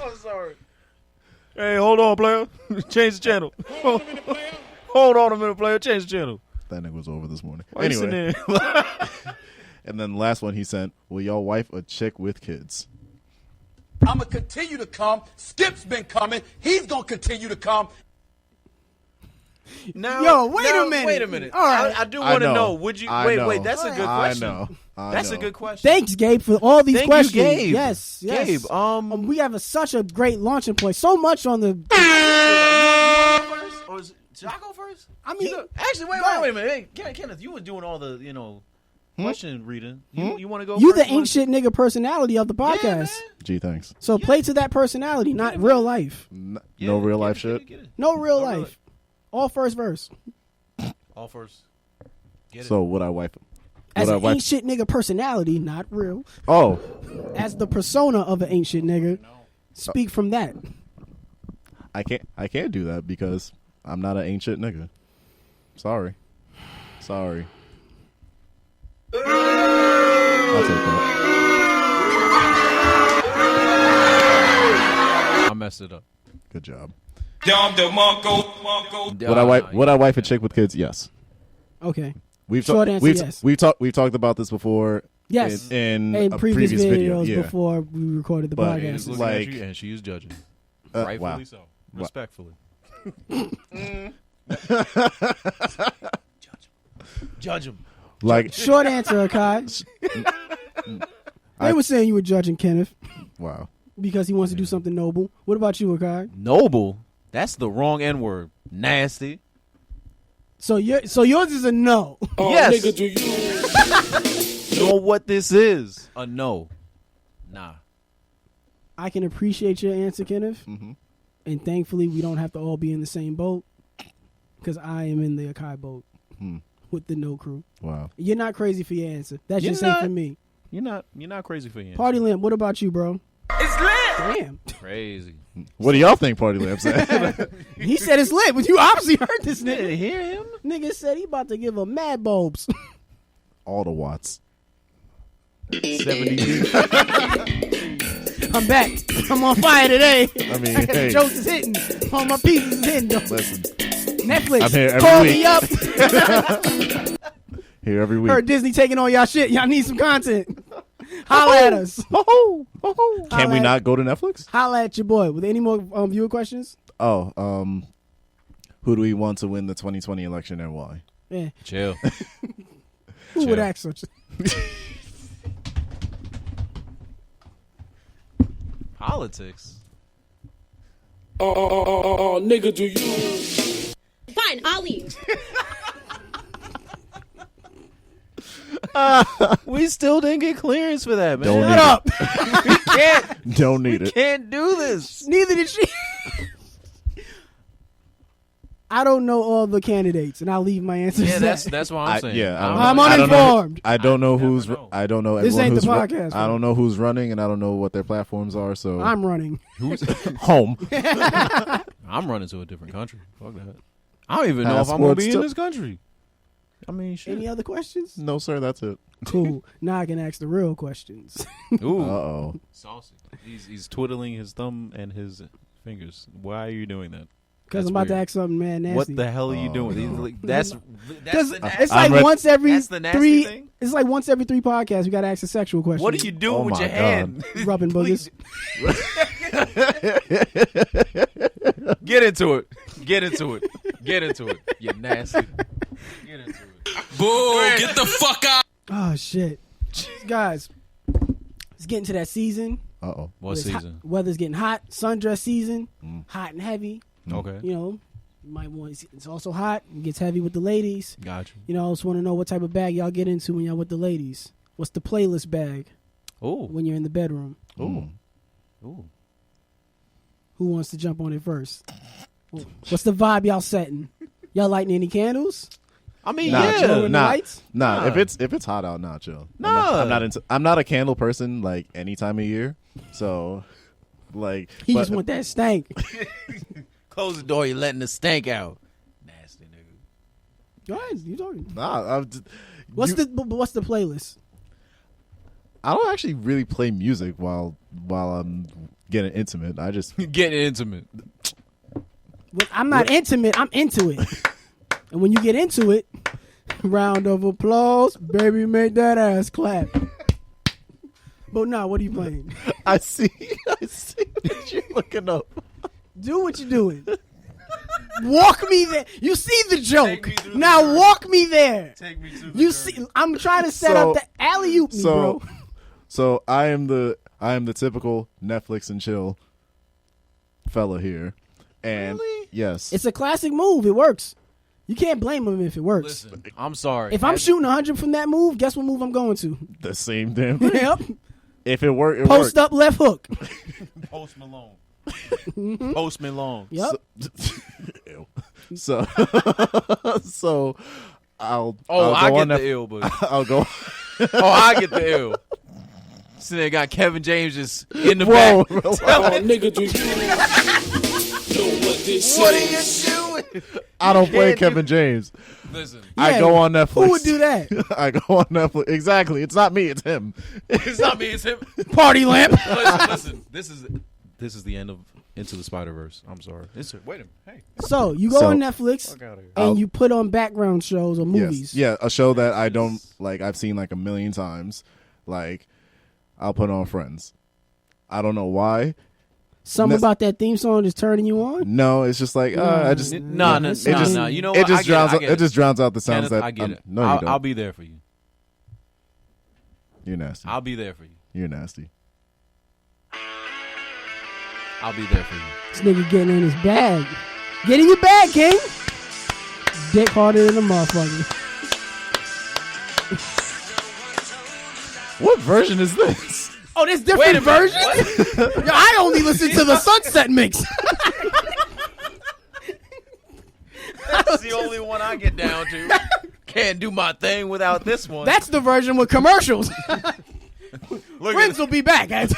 I'm sorry. Hey, hold on, player. Change the channel. Hold on a minute, player. Change the channel. That nigga was over this morning. Why you sitting Anyway, there? and then the last one he sent: will y'all wife a chick with kids? I'm going to continue to come. Skip's been coming. He's going to continue to come. Yo, wait a minute. Wait a minute. All right. I do want to know. Would you? I Wait. know. That's a good question. That's a good question. Thanks, Gabe, for all these Thank questions. you, Gabe. Yes. Gabe, we have such a great launching point. So much on the. Or should I go first? I mean, Actually, wait a minute. Hey, Kenneth, you were doing all the question reading. You want to go? You first? the ain't shit nigga personality of the Yeah, podcast. man. Gee, thanks. So play to that personality, not real life. No Yeah, real life get it, shit. get it. No real No real life. All first verse. All first. Get it. So would I wife him? As Would I an wife? ain't shit nigga personality, not real. Oh, As the persona of an ain't shit nigga, speak from that. I can't do that because I'm not an ancient nigga. Sorry. I'll take that. I messed it up. Good job. Would I wife a chick with kids? Yes. Okay. Short answer, yes. We've talked about this before. Yes. In In a previous video. videos Yeah. before we recorded the But She is podcast. looking Like- at you, and she is judging. Wow. Rightfully so. Respectfully. Judge him. Like, Short answer, Akai. They were saying you were judging Kenneth wow. because he wants to do something noble. What about you, Akai? Noble. That's the wrong N word. Nasty. So yours is a no. Oh, Yes. nigga, do you Know what this is? A no. Nah. I can appreciate your answer, Kenneth. Mhm. And thankfully, we don't have to all be in the same boat because I am in the Akai boat with the no crew. Wow. You're not crazy for your answer. That's You're just not. it for me. You're not crazy for you. Party Lamp, what about you, bro? It's lit. Damn. Crazy. What do y'all think Party Lamp said? He said it's lit, but you obviously heard this nigga. hear him? Nigga said he about to give her mad bulbs. All the watts. 70 I'm back. I'm on fire today. I mean, The hey, jokes is hitting. All my pieces is hitting. Though. listen, Netflix, I'm here every call week. me up. Here every week. Heard Disney taking all y'all shit. Y'all need some content. Holla at us. Can we not go to Netflix? Holla at your boy. With any more viewer questions? Oh, who do we want to win the 2020 election and why? Yeah. Chill. Who would ask such? Politics. Nigga, do you? Fine, I'll leave. We still didn't get clearance for that, man. Don't Shut need up. We can't. Don't need it. Can't do this. Neither did she. I don't know all the candidates, and I'll leave my answers. Yeah, at that's what I'm saying. I'm uninformed. I don't know who's. I don't know. This everyone ain't the who's podcast, I don't know who's running, and I don't know what their platforms are. So I'm running. Who's home. I'm running to a different country. Fuck that. I don't even know if I'm gonna Passports be to- in this country. I mean, shit. Any other questions? No, sir. That's it. Cool. Now I can ask the real questions. Ooh, Uh-oh. saucy. He's twiddling his thumb and his fingers. Why are you doing that? Because I'm That's about to weird. ask something mad nasty. What the hell are you doing? He's like, that's Because the nasty. it's like ready. once every That's the nasty three. thing? It's like once every 3 podcasts we got to ask a sexual question. What are you doing Oh with my your God. hand? rubbing boogers? Get into it. Get into it. Get into it. You nasty. Get into it. Boo! Get the fuck out! Oh shit, guys! It's getting to that season. Uh-oh. What It's season? Weather's getting hot. Sundress season. Hot and heavy. Okay. You know, you might want. It's also hot. It gets heavy with the ladies. Got you. You know, I just want to know what type of bag y'all get into when y'all with the ladies. What's the playlist bag Ooh. when you're in the bedroom? Ooh. Ooh. Who wants to jump on it first? What's the vibe y'all setting? Y'all lighting any candles? I mean, Nah, yeah. chill. Blowing the Nah, lights? nah. Nah. If it's hot out, nah, chill. Nah. I'm not a candle person like any time of year. So, like, He but- just want that stank. Close the door. You're letting the stank out. Nasty nigga. Go ahead, you talking? Nah, What's the playlist? I don't actually really play music while I'm getting intimate. I just Getting intimate. Well, I'm not intimate. I'm into it. And when you get into it, round of applause, baby, make that ass clap. But nah, what are you playing? I see what you're looking up. Do what you're doing. Walk me there. You see the joke. me through the Now journey. walk me there. Take me to the You see, I'm trying to set up the alley-oop me, bro. So I am the typical Netflix and chill fella here. And yes. It's a classic move. It works. You can't blame him if it works. Listen, I'm sorry. If I'm shooting 100 from that move, guess what move I'm going to? the same damn thing. Yep. If it worked, it Post worked. up left hook. Post Malone. Post Malone. Yep. Ew. So I'll I go get on the ill, but I'll go. I get the ill. So they got Kevin James just in the Whoa, back. Nigga, do you know what this What are is? you doing? I don't play can't Kevin James. Listen, I Yeah, go on Netflix. Who would do that? I go on Netflix. Exactly. It's not me. It's him. it's not me. It's him. Party lamp. Listen. This is the end of Into the Spider-Verse. I'm sorry. Wait a minute. Hey, So you go So- on Netflix fuck out of here. and you put on background shows or movies. Yes. Yeah, a show that I don't like. I've seen like a million times. Like, I'll put on Friends. I don't know why. Something Nes- about that theme song is turning you on. No, it's just like I just No. It just- You know it what? just I get drowns I out. get It just drowns out the sounds Kenneth, that I get it. No, you don't. I'll be there for you. You're nasty. I'll be there for you. You're nasty. I'll be there for you. This nigga getting in his bag. Get in your bag, King. Dick harder than a motherfucker. What version is this? Oh, there's different versions? Yo, I only listen to the Sunset mix. That's the only one I get down to. Can't do my thing without this one. That's the version with commercials. Look Friends will be back. That's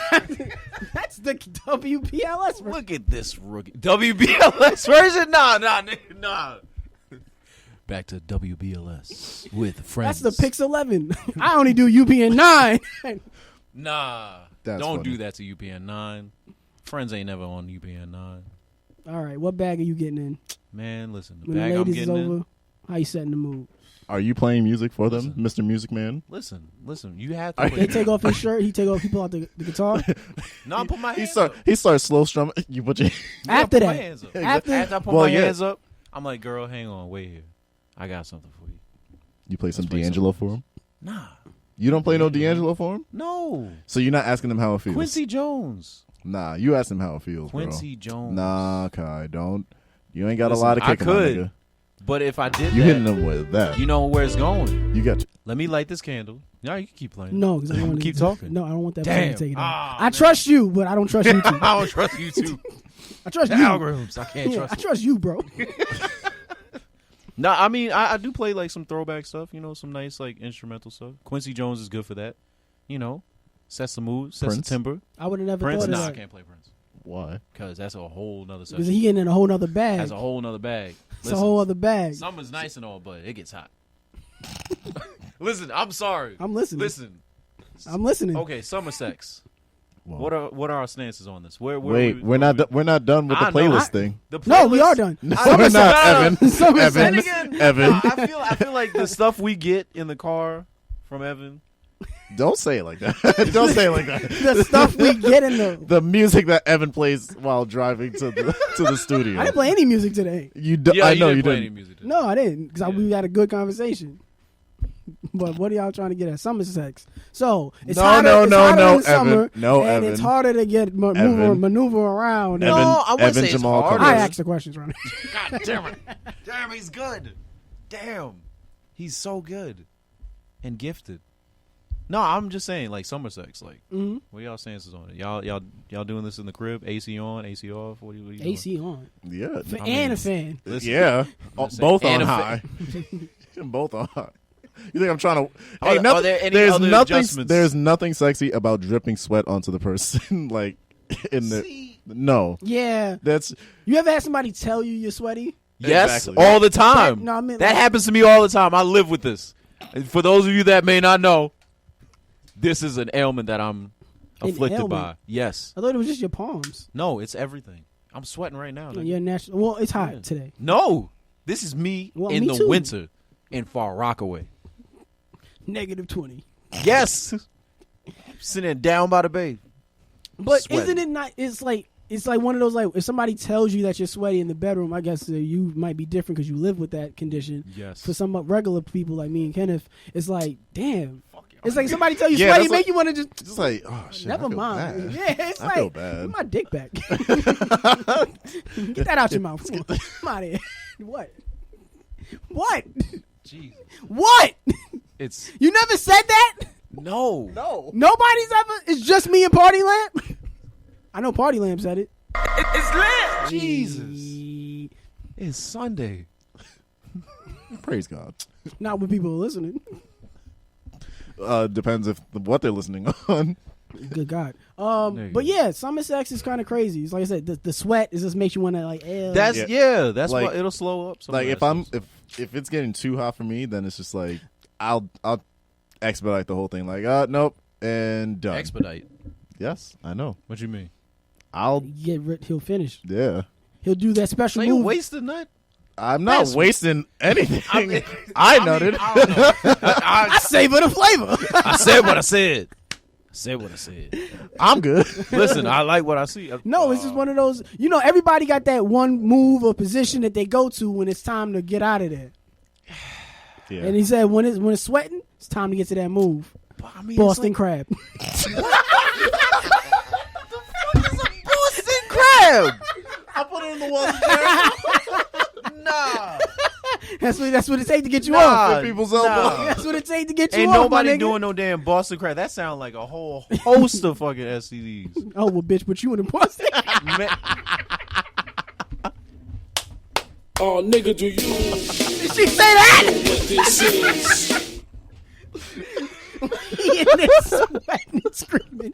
the WPLS version. Look at this rookie. WBLS version? Nah. Back to WBLS with friends. That's the Pix 11. I only do UPN 9. Nah, That's don't funny. do that to UPN 9. Friends ain't never on UPN 9. All right, what bag are you getting in? Man, listen, the When bag the I'm ladies is getting over, in. how you setting the mood? Are you playing music for them, Listen. Mr. Music Man? Listen. You have to. They take off his shirt. He pull out the guitar. No, I put my hands He starts slow strumming. You put your After put my that, hands up. after I put Well, my yeah. hands up, I'm like, girl, hang on, wait here. I got something for you. You play some play D'Angelo some- for him? Nah, You don't play no D'Angelo for him? no. So you're not asking him how it feels? Quincy Jones. Nah, you ask him how it feels, Quincy bro. Jones. Nah, Kai, don't. You ain't got Listen, a lot of I kick on, could. nigga. But if I did You that, hitting them with that. you know where it's going. You got Let me light this candle. Yeah, you can keep playing. no, because I don't want to Keep talking. No, I don't want that Damn. person to take it out. Ah, I man. trust you, but I don't trust you too. I don't trust you too. I trust The you. algorithms, I can't Yeah, trust. I trust you, bro. No, I mean I do play like some throwback stuff. You know, some nice like instrumental stuff. Quincy Jones is good for that. You know, sets the mood, sets Prince? the timbre. I would have never Prince, thought of nah, I that. can't play Prince Why? because that's a whole nother Because section. he getting in a whole nother bag. That's a whole nother bag. It's a whole other bag. Summer's nice and all, but it gets hot. Listen, I'm sorry. I'm listening. Listen. I'm listening. Okay, summer sex. Well, What are our stances on this? Where wait, we're not done with the I know. playlist thing. The No, we playlist- are done. No, I- we're not, No. Evan. Summer Evan. sex. Evan. No, I feel like the stuff we get in the car from Evan. Don't say it like that. Don't say it like that. The stuff we get in The music that Evan plays while driving to the studio. I didn't play any music today. You do, Yeah, I know didn't you play didn't. any music. Today. No, I didn't. Because Yeah. we had a good conversation. But what are y'all trying to get at? Summer sex. So it's No, hotter, no, it's no, hotter no, in summer, Evan. No, and Evan. it's harder to get Evan. maneuver around. No, Evan, I wouldn't Evan say it's Jamal harder. I Covers. asked the questions, Ronnie. God damn it. Damn, he's good. Damn. He's so good and gifted. No, I'm just saying, like, summer sex. Like, what y'all stances on it? Y'all doing this in the crib? AC on, AC off? What are you doing? AC on. Yeah. And a fan. Listen, Yeah. I'm saying, Both and on a high. Both on high. You think I'm trying to? Are- Hey, are nothing, there any there's other nothing. adjustments? There's nothing sexy about dripping sweat onto the person. Like in the no. Yeah. That's You ever had somebody tell you you're sweaty? Yes, Exactly. all the time. That- no, I meant that like- happens to me all the time. I live with this. And for those of you that may not know, this is an ailment that I'm afflicted by. ailment? Yes. I thought it was just your palms. No, it's everything. I'm sweating right now. nigga. You're natural. Well, it's hot Yeah. today. No, this is me Well, in me the too. winter in Far Rockaway. Negative 20. Yes. Sitting down by the bay. But Sweating. isn't it not? It's like one of those, like, if somebody tells you that you're sweaty in the bedroom, I guess you might be different because you live with that condition. Yes. For some regular people like me and Kenneth, it's like, damn. It's like somebody tell you Yeah, sweaty, that's make like- you want to just. just like oh shit. Never I feel mind. bad. Yeah, it's I like, feel bad. put my dick back. Get that out your mouth. Come on. Come out of here. What? What? Jeez. What? It's You never said that? no. Nobody's ever. It's just me and Party Lamp. I know Party Lamp said it. It's lit. Jesus. It's Sunday. Praise God. Not when people are listening. Depends if what they're listening on. Good God. There you But go. yeah, summer sex is kind of crazy. It's like I said, the sweat is just makes you want to like. Ew. That's Yeah. that's Like- why it'll slow up. Some Like of if that I'm stuff. if it's getting too hot for me, then it's just like I'll expedite the whole thing. Like nope and done. expedite. Yes, I know. What you mean? I'll He'll finish. yeah. He'll do that special So you move. waste the nut? I'm not That's- wasting anything. I, mean, nutted. I don't know. I savor the flavor. I said what I said. I said what I said. I'm good. Listen, I like what I see. No, it's just one of those. You know, everybody got that one move or position that they go to when it's time to get out of there. Yeah. And he said, when it's sweating, it's time to get to that move. I mean, Boston crab. Boston crab. I put it in the wall. Nah. That's what it takes to get you Nah. off. People's elbow. That's what it takes to get you Ain't off. nobody my nigga. doing no damn Boston crab. That sounds like a whole host of fucking STDs. Oh well, bitch, but you in the Boston. Man, Oh, nigga, do you Did she say that? what this is? He in there sweating and screaming.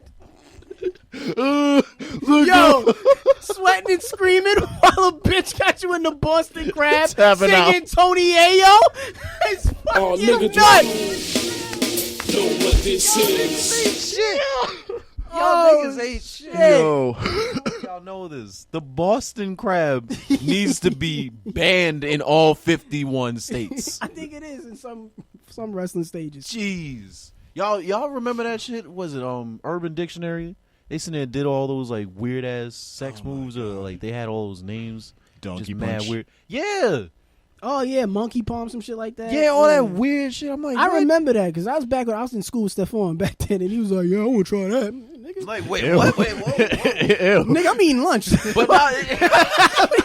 Yo, sweating and screaming while Little bitch got you in the Boston Crab Tapping singing out. Tony Ayo. It's Oh, fucking nigga, nuts. know what this is. Shit. Y'all Oh, niggas ain't shit. Yo. Y'all know this. The Boston Crab needs to be banned in all 51 states. I think it is in some wrestling stages. Jeez. Y'all remember that shit? Was it Urban Dictionary? They sitting there and did all those like weird ass sex moves, or like they had all those names. Donkey just punch. mad weird. Yeah. Oh yeah, monkey palm, some shit like that. Yeah, all that weird shit. I'm like, I what? remember that because I was back when I was in school with Stephon back then, and he was like, "Yeah, I want to try that." Nigga, Like, wait, Ew. what? Wait, whoa. nigga, I'm eating lunch. But what are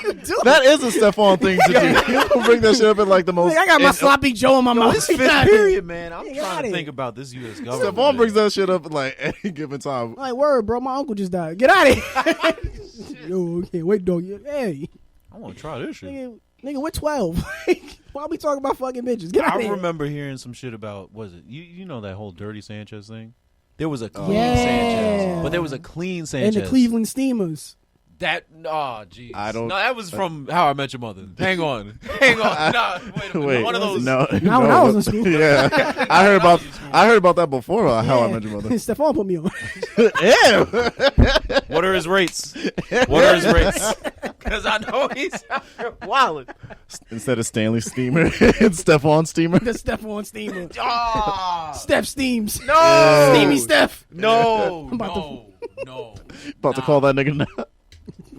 you doing? That is a Stephon thing to do. You bring that shit up in like the most. Nigga, I got my sloppy Joe in my mouth. This fifth period, man. I'm Get trying outta to here. think about this U.S. government. Stephon brings that shit up at like any given time. I'm like, word, bro, my uncle just died. Get out of here. Yo, can't wait, dog. Hey, I want to try this shit. nigga, we're 12. Why we talking about fucking bitches? Get out I of here. remember hearing some shit about, was it, you know that whole Dirty Sanchez thing? There was a clean Yeah. Sanchez. But there was a clean Sanchez. And the Cleveland Steamers. That, oh, jeez. I don't- No, that was from How I Met Your Mother. Hang on. Nah, wait a minute. Wait, One of those. No, Not when I was in school. Yeah, I heard about that before. How I Met Your Mother. Stephon put me on. Ew. What are his rates? What are his rates? Because I know he's out here wilding. Instead of Stanley Steamer, it's Stephon Steamer. The Stephon Steamer. Ah, Steph Steams. no. Steamy Steph. No. I'm about No. About to call that nigga now.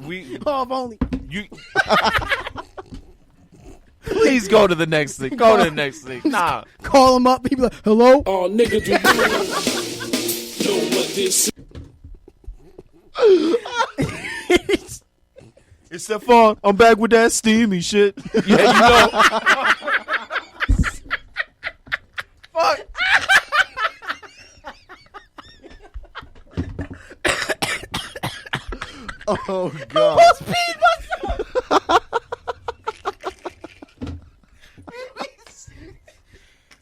Oh, if only. You. Please go to the next thing. Go to the next thing. Nah. Call him up. He be like, hello? Oh, nigga, do you know what this is? It's Stephon. I'm back with that steamy shit. Yeah, you know. Fuck. Oh God.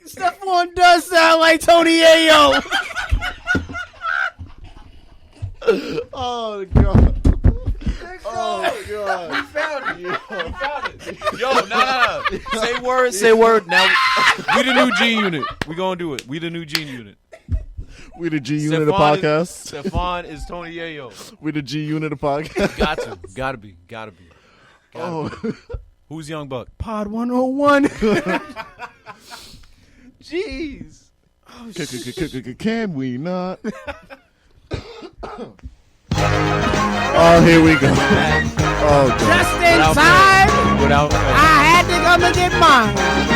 Stephon does sound like Tony Ayo. Oh God. Oh God. We found it. Yo, nah. Say word. Now, we the new G unit. We gonna do it. We the new G unit. We the G unit of podcast. Stephon is Tony Ayo. We the G unit of podcast. Gotta be. Oh. Who's Young Buck? Pod 101. Jeez. Can we not? Oh, here we go. Oh God. Just in time. Without I had to come and get mine.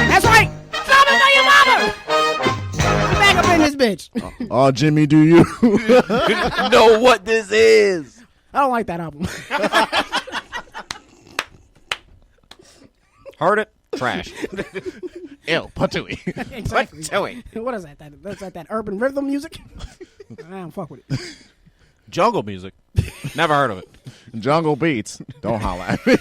That's right. Summon on your mama. Get back up in this bitch. Oh, Jimmy, do you? know what this is. I don't like that album. Heard it? Trash. Ew, patooey. Exactly. Patooey. What is that? That's like that urban rhythm music? I don't fuck with it. Jungle music. Never heard of it. Jungle Beats. Don't holla at me.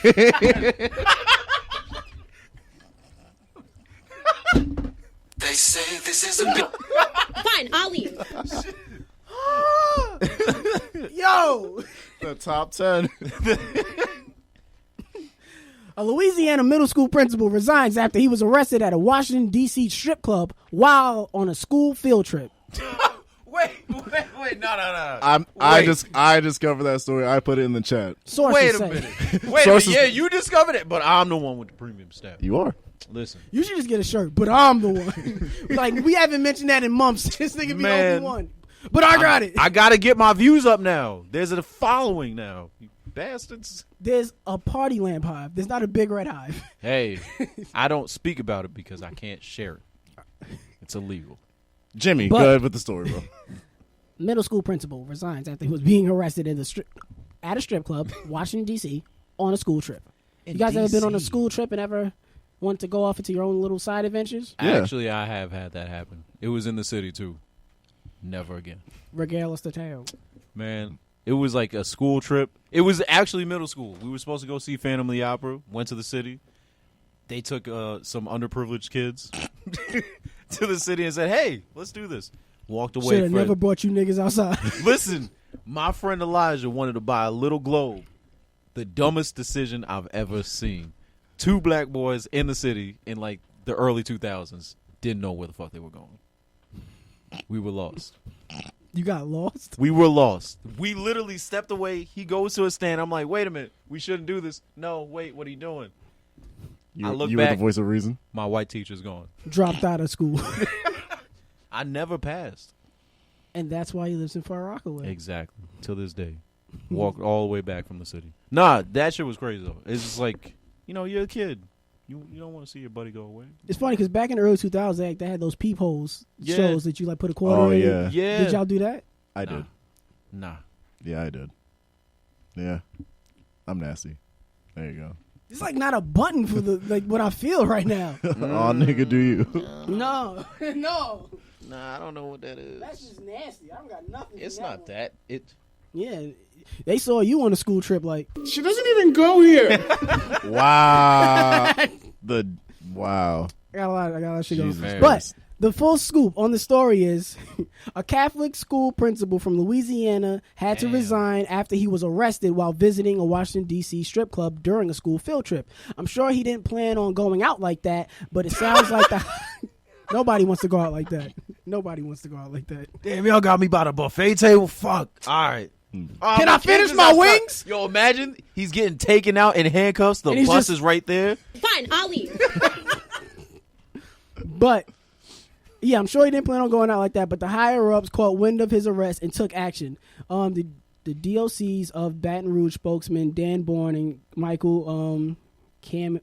They say this is a Fine, I'll leave. Yo! The top 10. A Louisiana middle school principal resigns after he was arrested at a Washington, D.C. strip club while on a school field trip. Wait, no. I discovered that story. I put it in the chat. Sources Wait a say. minute. Wait Sources- Yeah, you discovered it, but I'm the one with the premium staff. You are. Listen. You should just get a shirt, but I'm the one. Like, we haven't mentioned that in months. This nigga be the Man. only one. But I got it. I gotta get my views up now. There's a following now. You bastards. There's a party lamp hive. There's not a big red hive. Hey, I don't speak about it because I can't share it. It's illegal. Jimmy, But- go ahead with the story, bro. Middle school principal resigns after he was being arrested in at a strip club, Washington, D.C., on a school trip. You guys ever been on a school trip and ever want to go off into your own little side adventures? Yeah. Actually, I have had that happen. It was in the city, too. Never again. Regale us the tale. Man, it was like a school trip. It was actually middle school. We were supposed to go see Phantom of the Opera. Went to the city. They took some underprivileged kids to the city and said, hey, let's do this. Walked away. Should have never brought you niggas outside. Listen, my friend Elijah wanted to buy a little globe The dumbest decision I've ever seen. 2 black boys in the city in like the early 2000s didn't know where the fuck they were going. We were lost. You got lost? We were lost. We literally stepped away. He goes to a stand. I'm like, wait a minute. We shouldn't do this. No, wait. What are you doing? I look you back. were the voice of reason? My white teacher's gone. Dropped out of school. I never passed. And that's why he lives in Far Rockaway. Exactly. Till this day. Walked all the way back from the city. Nah, that shit was crazy, though. It's just like, you're a kid. You don't want to see your buddy go away. It's funny because back in the early 2000s, they had those peepholes shows that you like put a quarter in. Yeah. Yeah. Did y'all do that? I did. Nah. Yeah, I did. Yeah. I'm nasty. There you go. It's like not a button for the like what I feel right now. Oh, nigga, do you? No. No. Nah, I don't know what that is. That's just nasty. I don't got nothing. It's not that. Yeah. They saw you on a school trip like. She doesn't even go here. Wow. Wow. I got a lot of shit Jesus going. Christ. But the full scoop on the story is a Catholic school principal from Louisiana had to resign after he was arrested while visiting a Washington, D.C. strip club during a school field trip. I'm sure he didn't plan on going out like that, but it sounds like nobody wants to go out like that. Nobody wants to go out like that. Damn, y'all got me by the buffet table? Fuck. All right. Can I finish my wings? Yo, imagine he's getting taken out in handcuffs. The bus is right there. Fine, I'll leave. But, yeah, I'm sure he didn't plan on going out like that, but the higher-ups caught wind of his arrest and took action. The DOCs of Baton Rouge spokesman Dan Bourne and Michael Camus,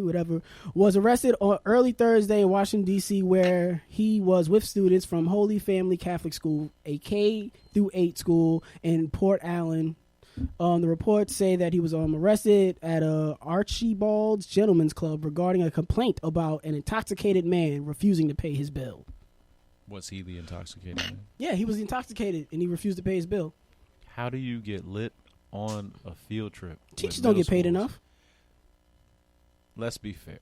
whatever, was arrested on early Thursday in Washington, D.C., where he was with students from Holy Family Catholic School, a K-8 school in Port Allen. The reports say that he was arrested at a Archibald's Gentlemen's Club regarding a complaint about an intoxicated man refusing to pay his bill. Was he the intoxicated man? Yeah, he was intoxicated, and he refused to pay his bill. How do you get lit on a field trip? Teachers don't get paid enough. Let's be fair.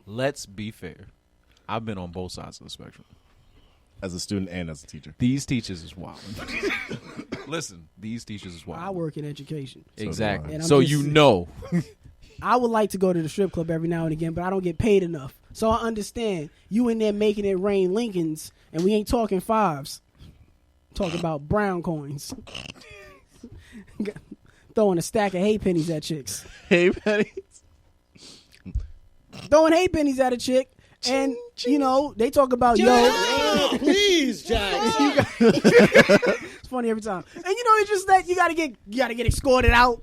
Let's be fair. I've been on both sides of the spectrum. As a student and as a teacher. These teachers is wild. Listen, these teachers is wild. I work in education. Exactly. And so you know. I would like to go to the strip club every now and again, but I don't get paid enough. So I understand. You in there making it rain Lincolns, and we ain't talking fives. Talking about brown coins. Throwing a stack of hay pennies at chicks. Hay pennies? Throwing hay pennies at a chick. And, they talk about, Please, Jack. It's funny every time. And, it's just that you gotta get escorted out.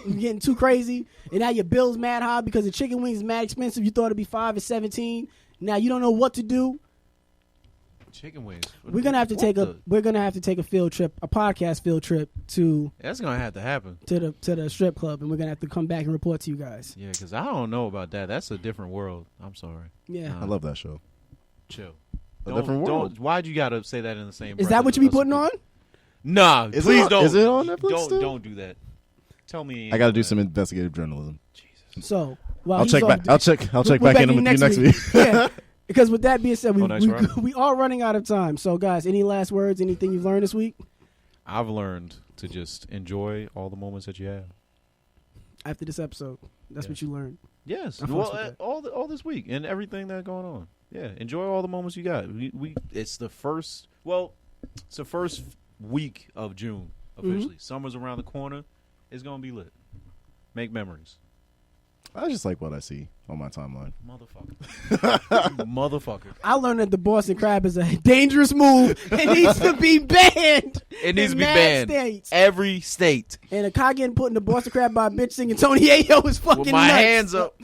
You're getting too crazy. And now your bill's mad high because the chicken wings is mad expensive. You thought it'd be $5 or $17. Now you don't know what to do. Chicken wings. We're gonna have to take a field trip, a podcast field trip to. That's gonna have to happen to the strip club, and we're gonna have to come back and report to you guys. Yeah, because I don't know about that. That's a different world. I'm sorry. Yeah, I love that show. Chill. Different world. Why'd you gotta say that in the same? Is that what you be putting on? Nah, please don't. Is it on Netflix? Don't do that. Tell me. I got to do some investigative journalism. Jesus. So I'll check back. I'll check back in with you next week. Yeah. Because with that being said, nice we are running out of time. So, guys, any last words? Anything you've learned this week? I've learned to just enjoy all the moments that you have. After this episode, that's what you learned. Yes, well, all this week and everything that's going on. Yeah, enjoy all the moments you got. It's the first week of June officially. Mm-hmm. Summer's around the corner. It's gonna be lit. Make memories. I just like what I see on my timeline. Motherfucker. I learned that the Boston Crab is a dangerous move. It needs to be banned. It needs to be banned. States. Every state. And Akai getting put in the Boston Crab by a bitch singing Tony Ayo is fucking with my nuts. hands up.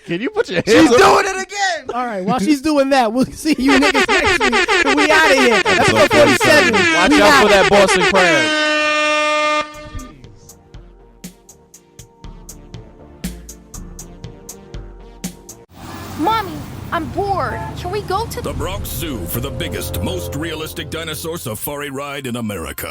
Can you put your hands She's up? doing it again. All right, while she's doing that, we'll see you niggas next week. We out of here. Episode 47. Watch out for that Boston Crab. Mommy, I'm bored. Can we go to the Bronx Zoo for the biggest, most realistic dinosaur safari ride in America?